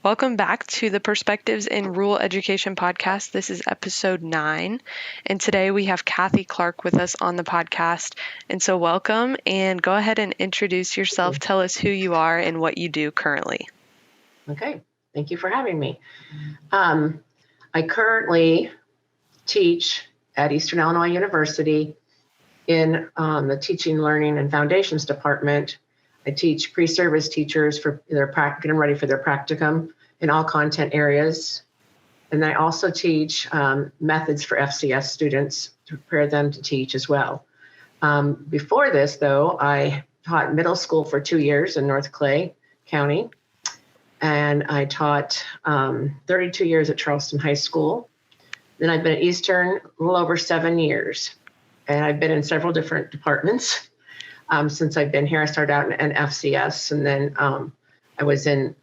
Welcome back to the Perspectives in Rural Education podcast. This is episode 9, and today we have Kathy Clark with us on the podcast. And so welcome, and go ahead and introduce yourself. Tell us who you are and what you do currently. Okay, thank you for having me. I currently teach at Eastern Illinois University in the Teaching, Learning, and Foundations department. I teach pre-service teachers for their getting ready for their practicum in all content areas. And I also teach methods for FCS students to prepare them to teach as well. Before this, though, I taught middle school for 2 years in North Clay County. And I taught 32 years at Charleston High School. Then I've been at Eastern a little over 7 years. And I've been in several different departments. Since I've been here, I started out in FCS, and then I was in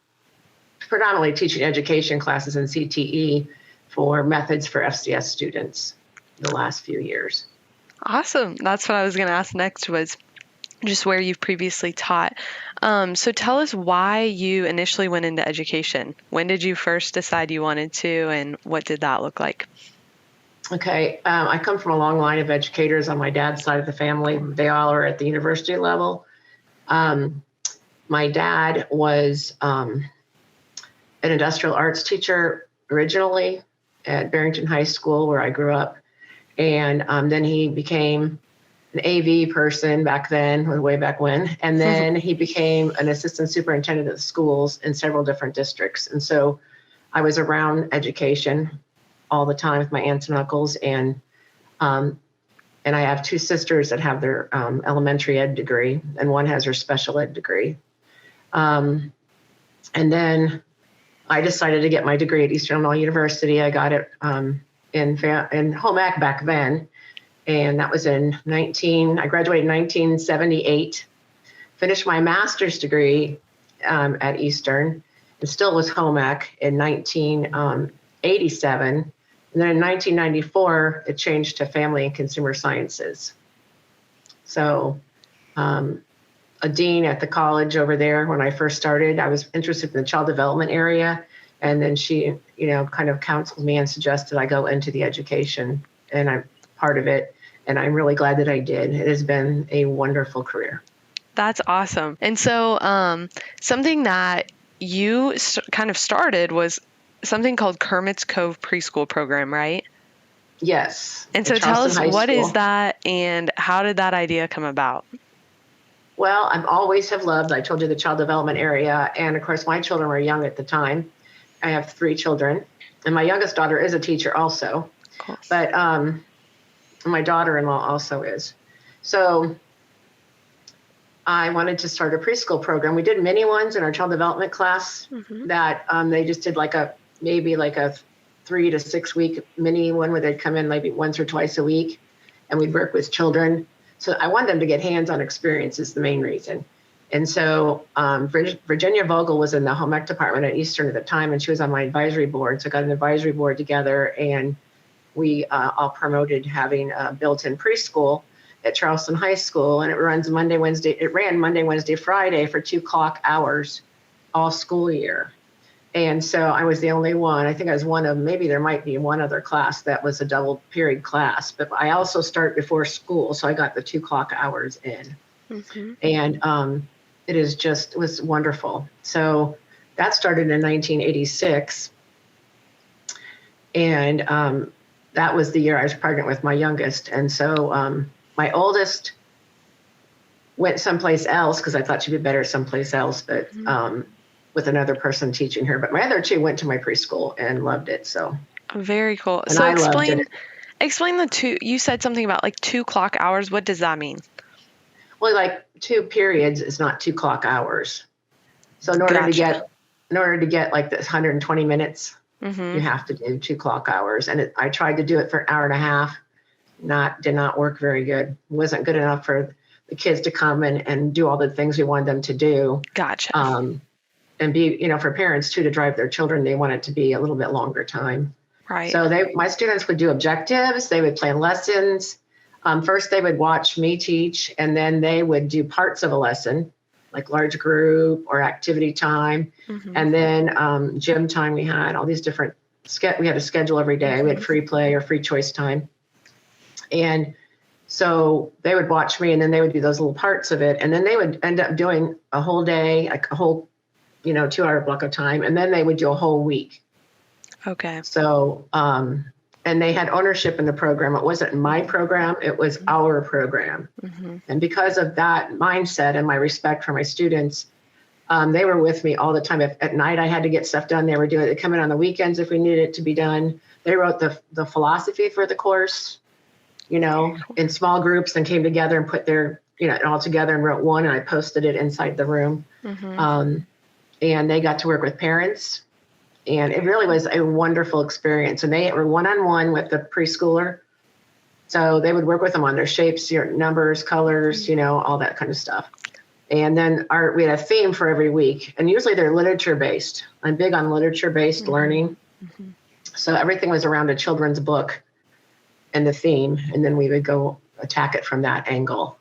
predominantly teaching education classes in CTE for methods for FCS students the last few years. Awesome. That's what I was going to ask next, was just where you've previously taught. So tell us why you initially went into education. When did you first decide you wanted to, and what did that look like? Okay, I come from a long line of educators on my dad's side of the family. They all are at the university level. My dad was an industrial arts teacher originally at Barrington High School, where I grew up. And then he became an AV person back then, way back when. And then he became an assistant superintendent of schools in several different districts. And so I was around education all the time with my aunts and uncles, and I have 2 sisters that have their elementary ed degree, and one has her special ed degree. And then I decided to get my degree at Eastern Illinois University. I got it in home ec back then, and that was I graduated in 1978, finished my master's degree at Eastern, and still was home ec in 1987. And then in 1994, it changed to family and consumer sciences. So a dean at the college over there, when I first started, I was interested in the child development area. And then she, kind of counseled me and suggested I go into the education, and I'm part of it. And I'm really glad that I did. It has been a wonderful career. That's awesome. And so something that you kind of started was something called Kermits Cove Preschool program, right? Yes. And so tell us, what is that, and how did that idea come about? Well, I've always have loved, I told you, the child development area. And of course, my children were young at the time. I have 3 children, and my youngest daughter is a teacher also. Cool. But my daughter-in-law also is. So I wanted to start a preschool program. We did mini ones in our child development class that they just did maybe a 3 to 6 week mini one where they'd come in maybe once or twice a week, and we'd work with children. So I wanted them to get hands-on experience is the main reason. And so Virginia Vogel was in the home ec department at Eastern at the time, and she was on my advisory board. So I got an advisory board together, and we all promoted having a built-in preschool at Charleston High School. And it ran Monday, Wednesday, Friday for 2 clock hours all school year. And so I was the only one. I think I was one of, maybe there might be one other class that was a double period class, but I also start before school. So I got the 2 clock hours in. And it was wonderful. So that started in 1986. And that was the year I was pregnant with my youngest. And so my oldest went someplace else because I thought she'd be better someplace else, but with another person teaching her. But my other 2 went to my preschool and loved it. So very cool. And so I loved it. Explain the 2. You said something about 2 clock hours. What does that mean? Well, 2 periods is not 2 clock hours. So in order to get this 120 minutes, you have to do 2 clock hours. And I tried to do it for an hour and a half. Did not work very good. It wasn't good enough for the kids to come and do all the things we wanted them to do. Gotcha. And be, for parents too, to drive their children, they want it to be a little bit longer time. Right. So my students would do objectives. They would plan lessons. First, they would watch me teach, and then they would do parts of a lesson. like large group or activity time. And then gym time, we had all these different, we had a schedule every day. We had free play or free choice time. And so they would watch me, and then they would do those little parts of it. And then they would end up doing a whole day, like a whole, 2-hour block of time. And then they would do a whole week. Okay. So, and they had ownership in the program. It wasn't my program, it was our program. And because of that mindset and my respect for my students, they were with me all the time. If at night I had to get stuff done, they were doing it. They come in on the weekends if we needed it to be done. They wrote the philosophy for the course, in small groups, and came together and put their, it all together and wrote one, and I posted it inside the room. And they got to work with parents. And it really was a wonderful experience. And they were one-on-one with the preschooler. So they would work with them on their shapes, your numbers, colors, all that kind of stuff. And then we had a theme for every week. And usually they're literature-based. I'm big on literature-based learning. So everything was around a children's book and the theme. And then we would go attack it from that angle.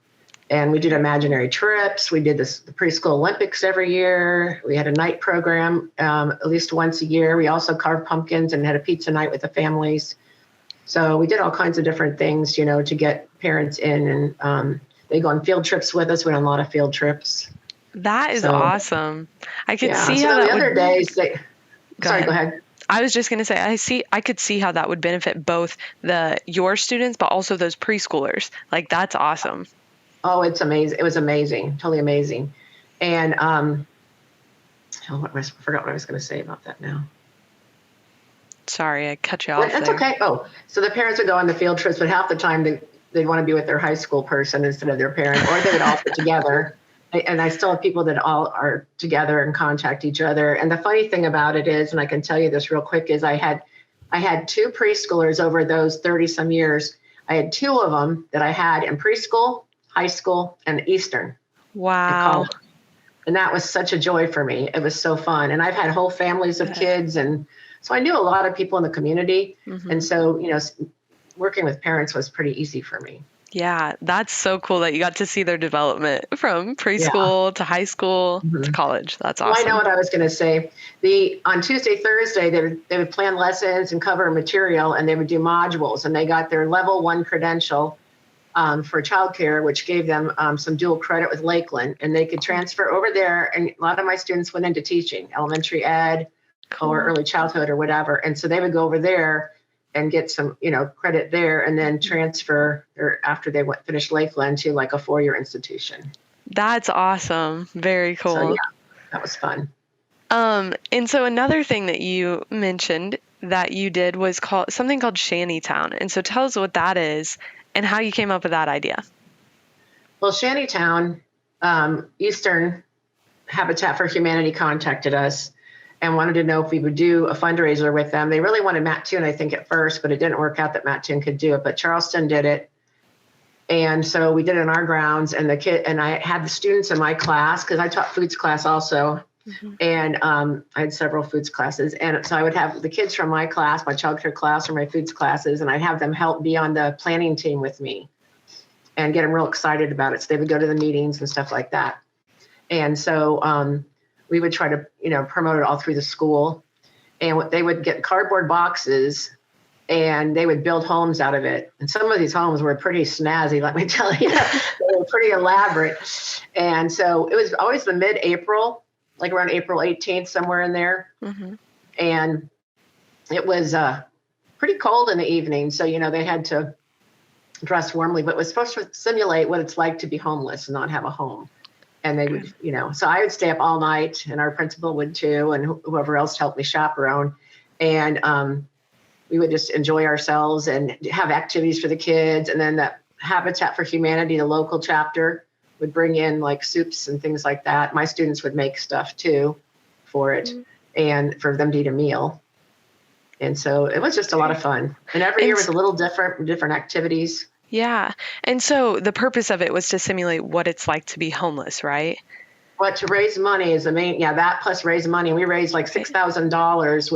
And we did imaginary trips. We did the preschool Olympics every year. We had a night program at least once a year. We also carved pumpkins and had a pizza night with the families. So we did all kinds of different things, to get parents in. And they go on field trips with us. We went on a lot of field trips. That is awesome. I could see so how the that other would... days. Go ahead. ahead. I was just going to say, I could see how that would benefit both your students, but also those preschoolers. Like, that's awesome. Oh, it's amazing. It was amazing. Totally amazing. And I forgot what I was going to say about that now. Sorry, I cut you off. That's okay. Oh, so the parents would go on the field trips, but half the time they'd want to be with their high school person instead of their parent, or they would all get together. And I still have people that all are together and contact each other. And the funny thing about it is, and I can tell you this real quick, is I had 2 preschoolers over those 30 some years. I had 2 of them that I had in preschool, high school, and Eastern. Wow. And that was such a joy for me. It was so fun. And I've had whole families of kids. And so I knew a lot of people in the community. And so, working with parents was pretty easy for me. Yeah, that's so cool that you got to see their development from preschool to high school to college. That's awesome. Well, I know what I was going to say. On Tuesday, Thursday, they would plan lessons and cover material, and they would do modules. And they got their level 1 credential for childcare, which gave them some dual credit with Lakeland, and they could transfer over there. And a lot of my students went into teaching, elementary ed or early childhood or whatever. And so they would go over there and get some, credit there, and then transfer after they finished Lakeland to like a 4-year institution. That's awesome. Very cool. So, yeah, that was fun. And so another thing that you mentioned that you did was something called Sandytown. And so tell us what that is and how you came up with that idea. Well, Sandytown, Eastern Habitat for Humanity contacted us and wanted to know if we would do a fundraiser with them. They really wanted Matt Toon, I think, at first, but it didn't work out that Matt Toon could do it. But Charleston did it. And so we did it on our grounds, and I had the students in my class, because I taught foods class also. And I had several foods classes. And so I would have the kids from my class, my childcare class, or my foods classes, and I'd have them help be on the planning team with me and get them real excited about it. So they would go to the meetings and stuff like that. And so we would try to, promote it all through the school. And they would get cardboard boxes, and they would build homes out of it. And some of these homes were pretty snazzy, let me tell you. They were pretty elaborate. And so it was always the mid-April, like around April 18th, somewhere in there. And it was pretty cold in the evening. So, they had to dress warmly, but it was supposed to simulate what it's like to be homeless and not have a home. And they would, so I would stay up all night, and our principal would too, and whoever else helped me chaperone. And we would just enjoy ourselves and have activities for the kids. And then the Habitat for Humanity, the local chapter, would bring in like soups and things like that. My students would make stuff too for it and for them to eat a meal. And so it was just a lot of fun. And every year was a little different activities. Yeah. And so the purpose of it was to simulate what it's like to be homeless, right? Well, to raise money is the main, that plus raise money. We raised like $6,000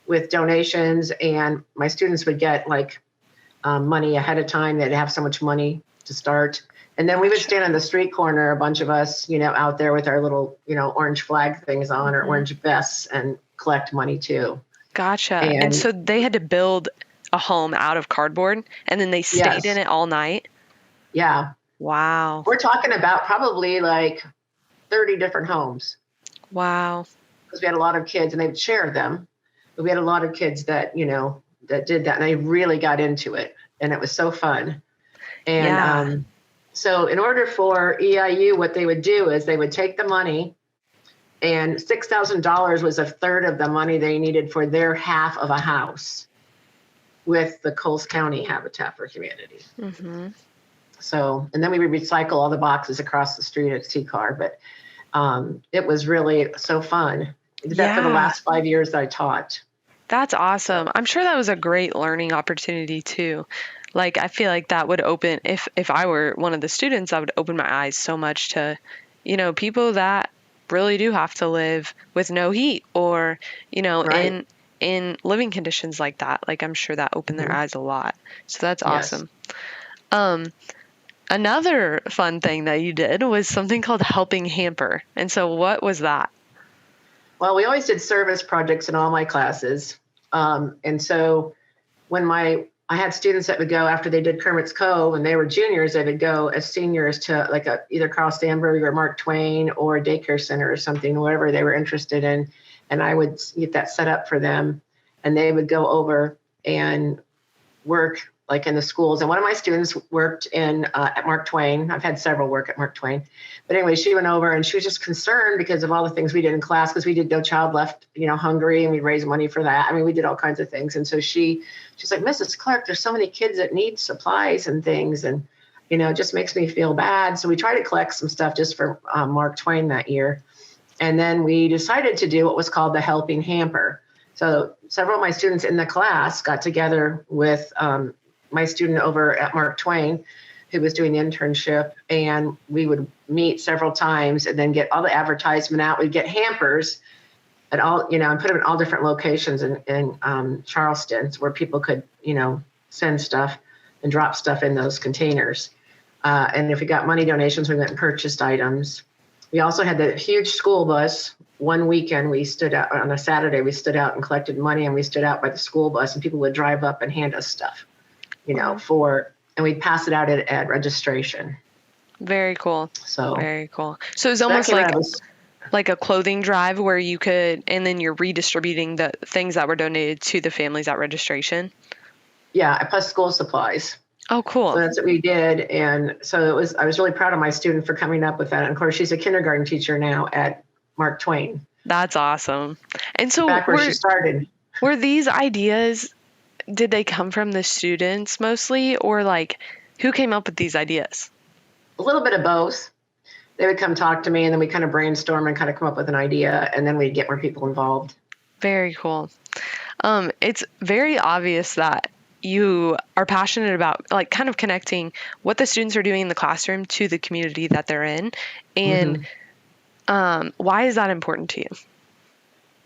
with donations, and my students would get like money ahead of time. They'd have so much money to start. And then we would stand on the street corner, a bunch of us, out there with our little, orange flag things on or orange vests and collect money too. Gotcha. And so they had to build a home out of cardboard and then they stayed in it all night? Yeah. Wow. We're talking about probably like 30 different homes. Wow. Because we had a lot of kids and they would share them. But we had a lot of kids that, that did that and they really got into it. And it was so fun. And so in order for EIU, what they would do is they would take the money, and $6,000 was a third of the money they needed for their half of a house with the Coles County Habitat for Humanity. Mm-hmm. So, and then we would recycle all the boxes across the street at C-Car, but it was really so fun. I did that for the last 5 years that I taught. That's awesome. I'm sure that was a great learning opportunity too. Like, I feel like that would open, if I were one of the students, I would open my eyes so much to, people that really do have to live with no heat or, right. in living conditions like that. Like, I'm sure that opened their eyes a lot. So that's awesome. Another fun thing that you did was something called helping Hamper. And so what was that? Well, we always did service projects in all my classes. And so when I had students that would go after they did Kermits Cove and they were juniors, they would go as seniors to like either Carl Stanberg or Mark Twain or a daycare center or something, whatever they were interested in. And I would get that set up for them and they would go over and work like in the schools. And one of my students worked at Mark Twain. I've had several work at Mark Twain. But anyway, she went over and she was just concerned because of all the things we did in class, because we did No Child Left, hungry, and we raised money for that. I mean, we did all kinds of things. And so she's like, Mrs. Clark, there's so many kids that need supplies and things. And, it just makes me feel bad. So we tried to collect some stuff just for Mark Twain that year. And then we decided to do what was called the Helping Hamper. So several of my students in the class got together with my student over at Mark Twain, who was doing the internship, and we would meet several times and then get all the advertisement out. We'd get hampers at all, and put them in all different locations in Charleston where people could, send stuff and drop stuff in those containers. And if we got money donations, we went and purchased items. We also had the huge school bus. One weekend we stood out on a Saturday, we stood out and collected money, and we stood out by the school bus and people would drive up and hand us stuff. And we'd pass it out at registration. Very cool. So very cool. So it's almost like a clothing drive where you could, and then you're redistributing the things that were donated to the families at registration. Yeah, plus school supplies. Oh, cool. So that's what we did. And so I was really proud of my student for coming up with that. And of course, she's a kindergarten teacher now at Mark Twain. That's awesome. And so back where she started. Were these ideas, did they come from the students mostly, or like who came up with these ideas? A little bit of both. They would come talk to me and then we kind of brainstorm and kind of come up with an idea and then we'd get more people involved. Very cool. It's very obvious that you are passionate about like kind of connecting what the students are doing in the classroom to the community that they're in. And why is that important to you?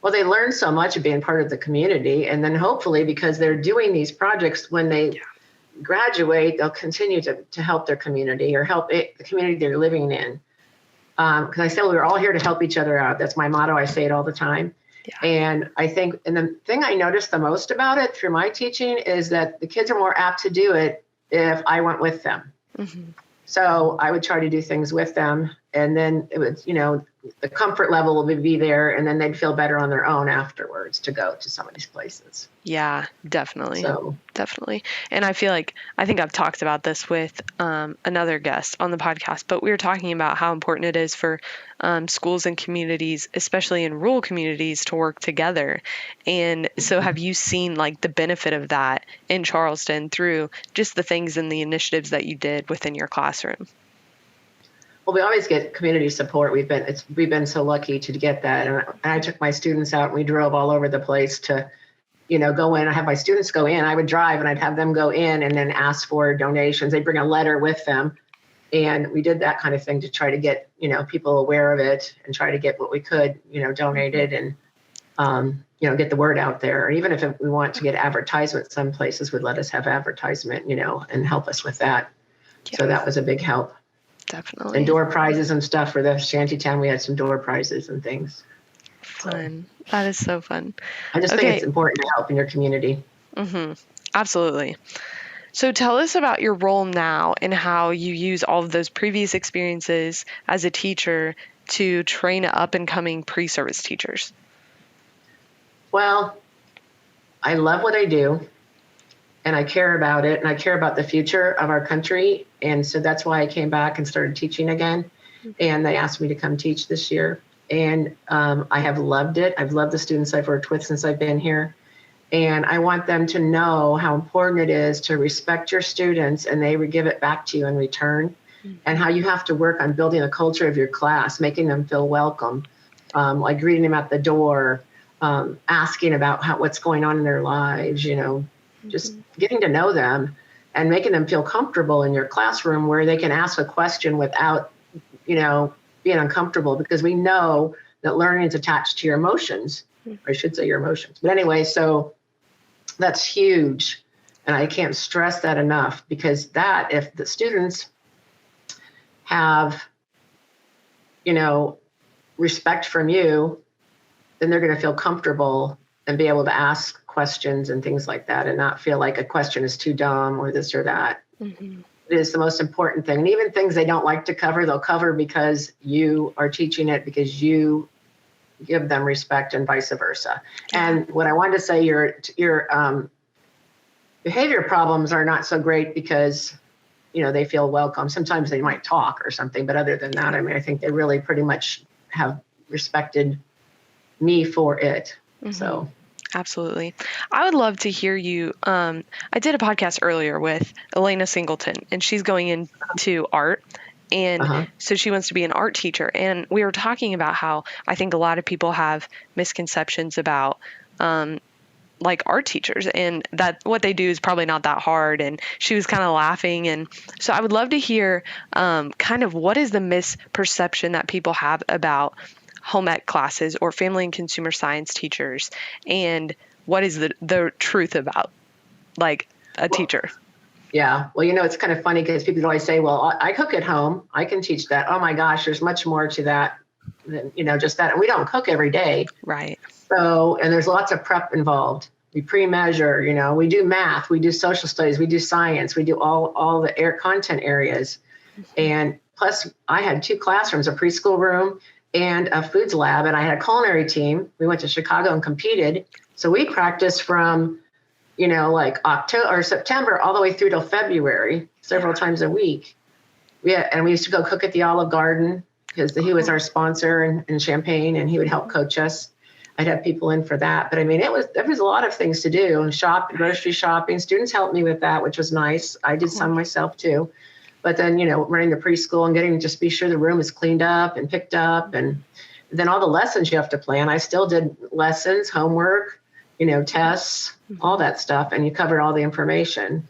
Well, they learn so much of being part of the community. And then hopefully because they're doing these projects, when they graduate, they'll continue to help their community or help the community they're living in. Because I said we're all here to help each other out. That's my motto. I say it all the time. Yeah. And I think, and the thing I noticed the most about it through my teaching is that the kids are more apt to do it if I went with them. Mm-hmm. So I would try to do things with them. And then it would, the comfort level would be there, and then they'd feel better on their own afterwards to go to some of these places. Yeah, definitely. Definitely. And I think I've talked about this with another guest on the podcast, but we were talking about how important it is for schools and communities, especially in rural communities, to work together. And so have you seen like the benefit of that in Charleston through just the things and the initiatives that you did within your classroom? Well, we always get community support. We've been so lucky to get that. And I took my students out and we drove all over the place to, go in. I have my students go in. I would drive and I'd have them go in and then ask for donations. They'd bring a letter with them. And we did that kind of thing to try to get, people aware of it and try to get what we could, donated and, get the word out there. Or even if we want to get advertisement, some places would let us have advertisement, and help us with that. Yeah. So that was a big help. Definitely. And door prizes and stuff for the Sandytown. We had some door prizes and things. Fun. That is so fun. I just think it's important to help in your community. Absolutely. So tell us about your role now and how you use all of those previous experiences as a teacher to train up and coming pre-service teachers. Well, I love what I do, and I care about it, and I care about the future of our country. And so that's why I came back and started teaching again. And they asked me to come teach this year. And I have loved it. I've loved the students I've worked with since I've been here. And I want them to know how important it is to respect your students, and they give it back to you in return, and how you have to work on building a culture of your class, making them feel welcome, like greeting them at the door, asking about what's going on in their lives, just getting to know them and making them feel comfortable in your classroom where they can ask a question without, being uncomfortable, because we know that learning is attached to your emotions, or I should say your emotions. But anyway, so that's huge. And I can't stress that enough, because if the students have, respect from you, then they're going to feel comfortable and be able to ask questions and things like that, and not feel like a question is too dumb or this or that. It is the most important thing. And even things they don't like to cover, they'll cover because you are teaching it, because you give them respect, and vice versa. And what I wanted to say, your behavior problems are not so great because, they feel welcome. Sometimes they might talk or something, but other than that, I think they really pretty much have respected me for it. So. Absolutely. I would love to hear you. I did a podcast earlier with Elena Singleton, and she's going into art. And so she wants to be an art teacher. And we were talking about how I think a lot of people have misconceptions about like art teachers, and that what they do is probably not that hard. And she was kind of laughing. And so I would love to hear kind of what is the misperception that people have about home ec classes or family and consumer science teachers, and what is the truth about like a teacher? Yeah. Well, it's kind of funny because people always say, well, I cook at home, I can teach that. Oh my gosh, there's much more to that than, just that. And we don't cook every day. Right. So, and there's lots of prep involved. We pre-measure, we do math, we do social studies, we do science, we do all the content areas. And plus I had 2 classrooms, a preschool room and a foods lab, and I had a culinary team. We went to Chicago and competed. So we practiced from, like October or September all the way through till February, several times a week. And we used to go cook at the Olive Garden because he was our sponsor in Champaign, and he would help coach us. I'd have people in for that. But there was a lot of things to do, and grocery shopping. Students helped me with that, which was nice. I did some myself too. But then, running the preschool and getting to just be sure the room is cleaned up and picked up, and then all the lessons you have to plan. I still did lessons, homework, tests, all that stuff, and you covered all the information.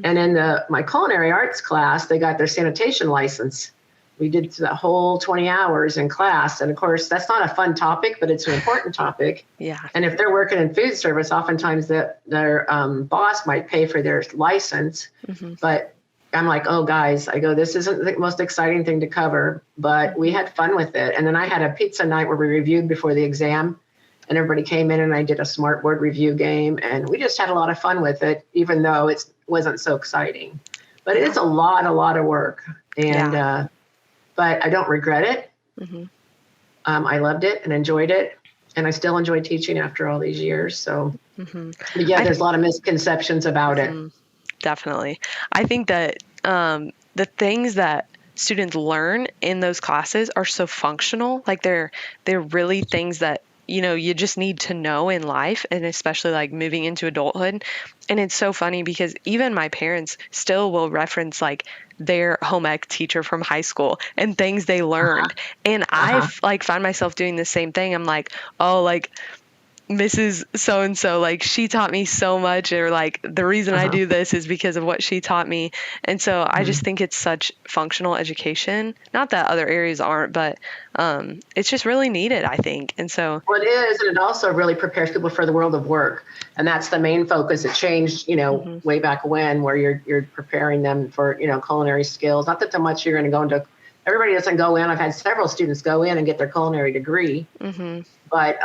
And in my culinary arts class, they got their sanitation license. We did the whole 20 hours in class. And of course, that's not a fun topic, but it's an important topic. Yeah. And if they're working in food service, oftentimes their boss might pay for their license. But I'm like, oh, guys, this isn't the most exciting thing to cover, but we had fun with it. And then I had a pizza night where we reviewed before the exam, and everybody came in, and I did a smart board review game, and we just had a lot of fun with it, even though it wasn't so exciting. But it's a lot of work. And, but I don't regret it. I loved it and enjoyed it. And I still enjoy teaching after all these years. So, but yeah, there's a lot of misconceptions about it. Definitely. I think that the things that students learn in those classes are so functional. Like they're really things that, you just need to know in life, and especially like moving into adulthood. And it's so funny because even my parents still will reference like their home ec teacher from high school and things they learned. And I've like find myself doing the same thing. I'm like, oh, like Mrs. So-and-so, like she taught me so much, or like the reason I do this is because of what she taught me. And so I just think it's such functional education. Not that other areas aren't, but it's just really needed, I think. And so well, it is, and it also really prepares people for the world of work. And that's the main focus. It changed, way back when, where you're preparing them for, culinary skills. Not that so much you're going to go into everybody doesn't go in. I've had several students go in and get their culinary degree, but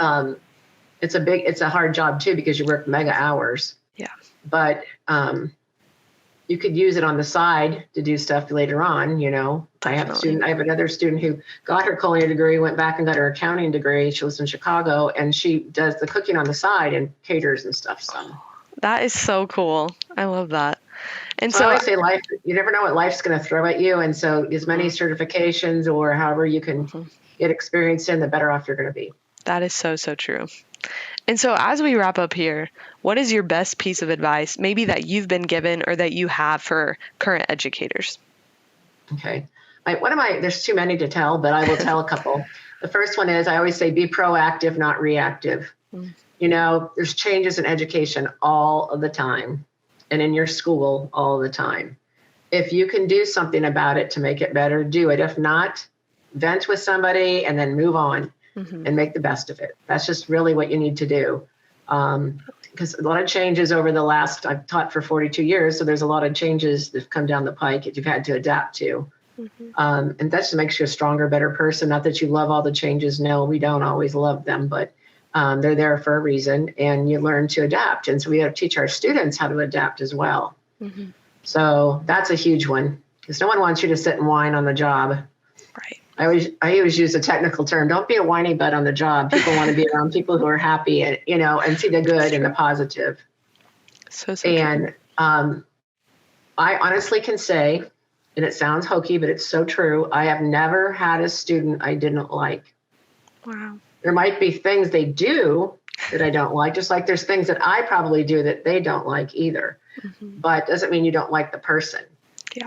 it's a hard job too, because you work mega hours. Yeah. But you could use it on the side to do stuff later on. I have another student who got her culinary degree, went back and got her accounting degree. She lives in Chicago, and she does the cooking on the side and caters and stuff. So that is so cool. I love that. And so I always say life, you never know what life's going to throw at you. And so as many certifications or however you can get experience in, the better off you're going to be. That is so, so true. And so as we wrap up here, what is your best piece of advice, maybe that you've been given or that you have for current educators? Okay. There's too many to tell, but I will tell a couple. The first one is, I always say, be proactive, not reactive. There's changes in education all of the time, and in your school all the time. If you can do something about it to make it better, do it. If not, vent with somebody and then move on and make the best of it. That's just really what you need to do. Because a lot of changes I've taught for 42 years, so there's a lot of changes that have come down the pike that you've had to adapt to. And that just makes you a stronger, better person. Not that you love all the changes. No, we don't always love them, but they're there for a reason, and you learn to adapt. And so we have to teach our students how to adapt as well. So that's a huge one, because no one wants you to sit and whine on the job. Right. I always use a technical term. Don't be a whiny butt on the job. People want to be around people who are happy and, and see the good and the positive. So and I honestly can say, and it sounds hokey, but it's so true, I have never had a student I didn't like. Wow. There might be things they do that I don't like, just like there's things that I probably do that they don't like either. But doesn't mean you don't like the person,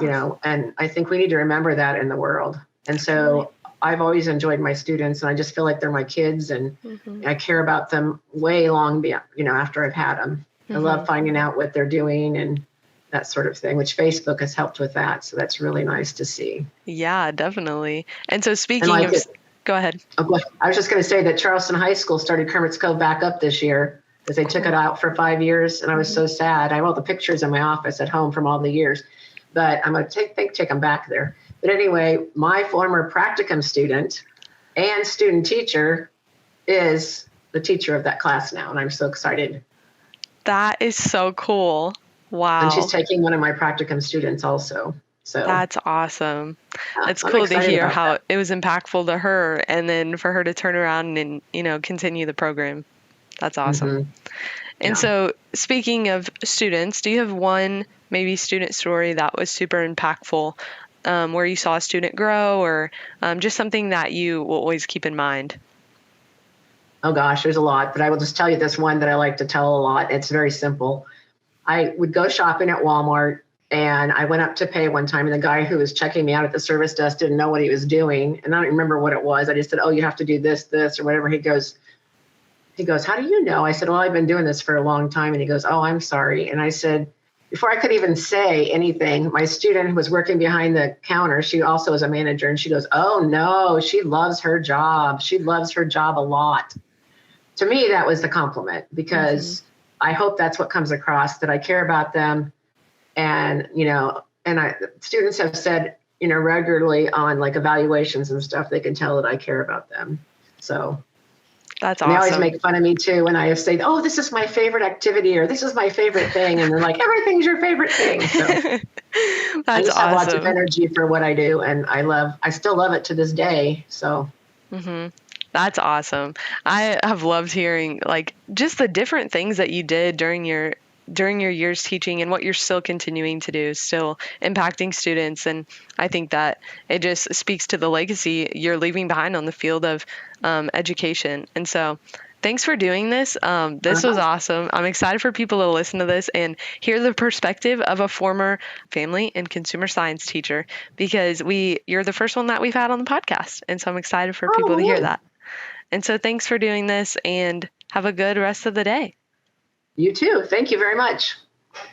and I think we need to remember that in the world. And so I've always enjoyed my students, and I just feel like they're my kids, and I care about them way long beyond, after I've had them. I love finding out what they're doing and that sort of thing, which Facebook has helped with that. So that's really nice to see. Yeah, definitely. And so speaking of, go ahead. I was just going to say that Charleston High School started Kermits Cove back up this year, because they took it out for 5 years, and I was so sad. I have all the pictures in my office at home from all the years, but I'm going to take them back there. But anyway, my former practicum student and student teacher is the teacher of that class now, and I'm so excited. That is so cool. Wow. And she's taking one of my practicum students also. So that's awesome. It's cool to hear how it was impactful to her, and then for her to turn around and, continue the program. That's awesome. And so speaking of students, do you have one maybe student story that was super impactful, where you saw a student grow, or just something that you will always keep in mind? Oh gosh, there's a lot, but I will just tell you this one that I like to tell a lot. It's very simple. I would go shopping at Walmart, and I went up to pay one time, and the guy who was checking me out at the service desk didn't know what he was doing. And I don't remember what it was. I just said, oh, you have to do this, or whatever. He goes, how do you know? I said, well, I've been doing this for a long time. And he goes, oh, I'm sorry. And I said, before I could even say anything, my student who was working behind the counter, she also is a manager, and she goes, oh no, she loves her job. She loves her job a lot. To me, that was the compliment, because I hope that's what comes across, that I care about them. And, students have said, regularly on like evaluations and stuff, they can tell that I care about them. So that's awesome. They always make fun of me too when I say, oh, this is my favorite activity, or this is my favorite thing. And they're like, everything's your favorite thing. So I just have lots of energy for what I do. And I still love it to this day. So. That's awesome. I have loved hearing just the different things that you did during your years teaching, and what you're still continuing to do, still impacting students. And I think that it just speaks to the legacy you're leaving behind on the field of education. And so thanks for doing this. This was awesome. I'm excited for people to listen to this and hear the perspective of a former family and consumer science teacher, because you're the first one that we've had on the podcast. And so I'm excited for people to hear that. And so thanks for doing this, and have a good rest of the day. You too. Thank you very much.